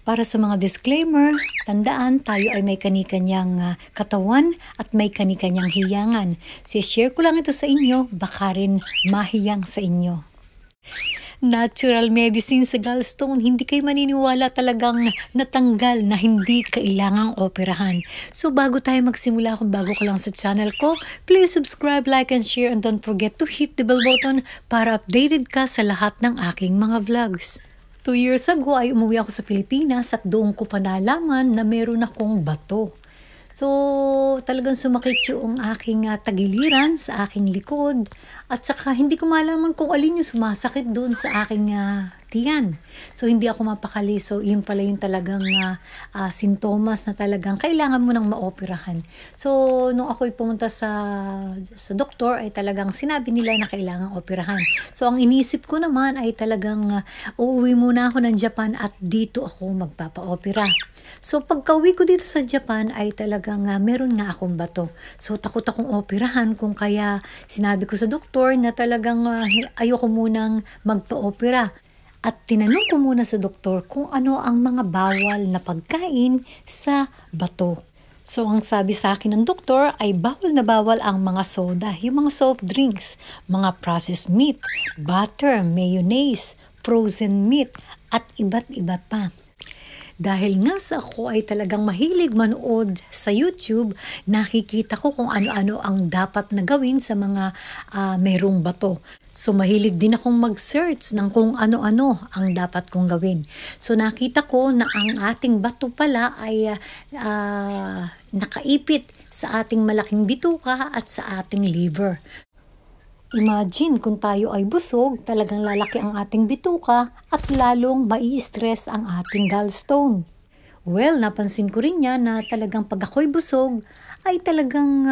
Para sa mga disclaimer, tandaan tayo ay may kanikanyang katawan at may kanikanyang hiyangan. So, share ko lang ito sa inyo, baka rin mahiyang sa inyo. Natural medicine sa gallstone, hindi kayo maniniwala talagang natanggal na hindi kailangang operahan. So bago tayo magsimula, kung bago ka lang sa channel ko, please subscribe, like, and share, and don't forget to hit the bell button para updated ka sa lahat ng aking mga vlogs. 2 years ago ay umuwi ako sa Pilipinas at doon ko pa nalaman na meron akong bato. So, talagang sumakit yung aking tagiliran sa aking likod at saka hindi ko malaman kung alin yung sumasakit doon sa aking tiyan. So, hindi ako mapakali. So, yun pala yung talagang sintomas na talagang kailangan mo nang maoperahan. So, nung ako'y pumunta sa doktor ay talagang sinabi nila na kailangan operahan. So, ang inisip ko naman ay talagang uuwi muna ako ng Japan at dito ako magpapa-opera. So, pagka-uwi ko dito sa Japan ay talagang meron nga akong bato. So, takot akong operahan kung kaya sinabi ko sa doktor na talagang ayoko munang magpa-opera. At tinanong ko muna sa doktor kung ano ang mga bawal na pagkain sa bato. So, ang sabi sa akin ng doktor ay bawal na bawal ang mga soda, yung mga soft drinks, mga processed meat, butter, mayonnaise, frozen meat, at iba't iba pa. Dahil nga sa ako ay talagang mahilig manood sa YouTube, nakikita ko kung ano-ano ang dapat na gawin sa mga mayroong bato. So mahilig din akong mag-search ng kung ano-ano ang dapat kong gawin. So nakita ko na ang ating bato pala ay nakaipit sa ating malaking bituka at sa ating liver. Imagine kung tayo ay busog, talagang lalaki ang ating bituka at lalong mai-stress ang ating gallstone. Well, napansin ko rin yan na talagang pag ako'y busog, ay talagang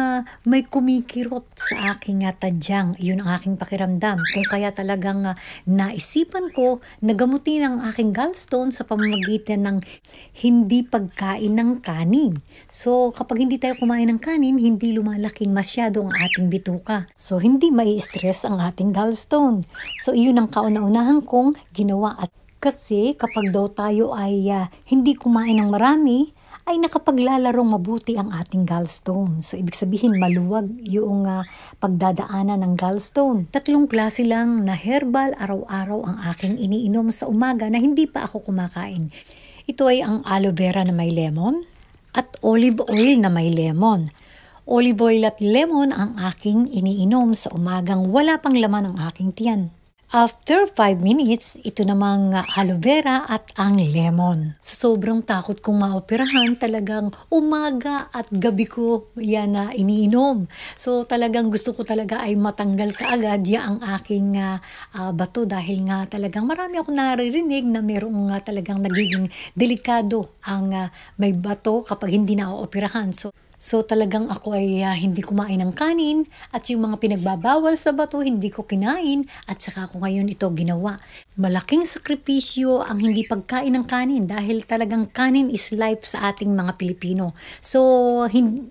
may kumikirot sa aking tadyang. Yun ang aking pakiramdam. Kung kaya talagang naisipan ko na gamutin ang aking gallstone sa pamamagitan ng hindi pagkain ng kanin. So, kapag hindi tayo kumain ng kanin, hindi lumalaking masyado ang ating bituka. So, hindi mai-stress ang ating gallstone. So, iyon ang kauna-unahan kong ginawa. At kasi kapag daw tayo ay hindi kumain ng marami, ay nakapaglalarong mabuti ang ating gallstone. So, ibig sabihin maluwag yung pagdadaanan ng gallstone. 3 klase lang na herbal araw-araw ang aking iniinom sa umaga na hindi pa ako kumakain. Ito ay ang aloe vera na may lemon at olive oil na may lemon. Olive oil at lemon ang aking iniinom sa umagang wala pang laman ang aking tiyan. After 5 minutes, ito namang aloe vera at ang lemon. Sa sobrang takot kong maoperahan, talagang umaga at gabi ko yan na iniinom. So talagang gusto ko talaga ay matanggal kaagad ang aking bato dahil nga talagang marami akong naririnig na merong talagang nagiging delikado ang may bato kapag hindi na operahan. So talagang ako ay hindi kumain ng kanin at yung mga pinagbabawal sa bato hindi ko kinain at saka ako ngayon ito ginawa. Malaking sakripisyo ang hindi pagkain ng kanin dahil talagang kanin is life sa ating mga Pilipino. So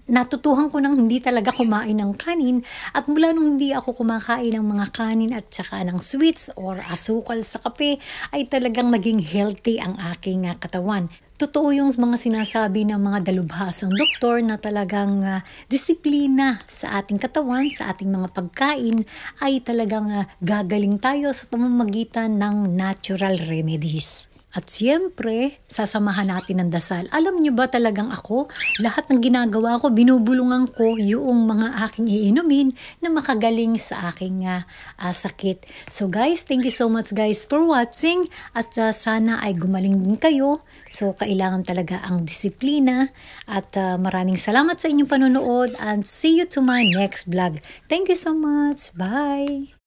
natutuhan ko nang hindi talaga kumain ng kanin at mula nung hindi ako kumakain ng mga kanin at saka ng sweets or asukal sa kape ay talagang naging healthy ang aking katawan. Totoo yung mga sinasabi ng mga dalubhasang doktor na talagang disiplina sa ating katawan, sa ating mga pagkain ay talagang gagaling tayo sa pamamagitan ng natural remedies. At siyempre, sasamahan natin ng dasal. Alam niyo ba talagang ako, lahat ng ginagawa ko, binubulungan ko yung mga aking iinumin na makagaling sa aking sakit. So guys, thank you so much guys for watching at sana ay gumaling din kayo. So kailangan talaga ang disiplina at maraming salamat sa inyong panonood and see you to my next vlog. Thank you so much. Bye!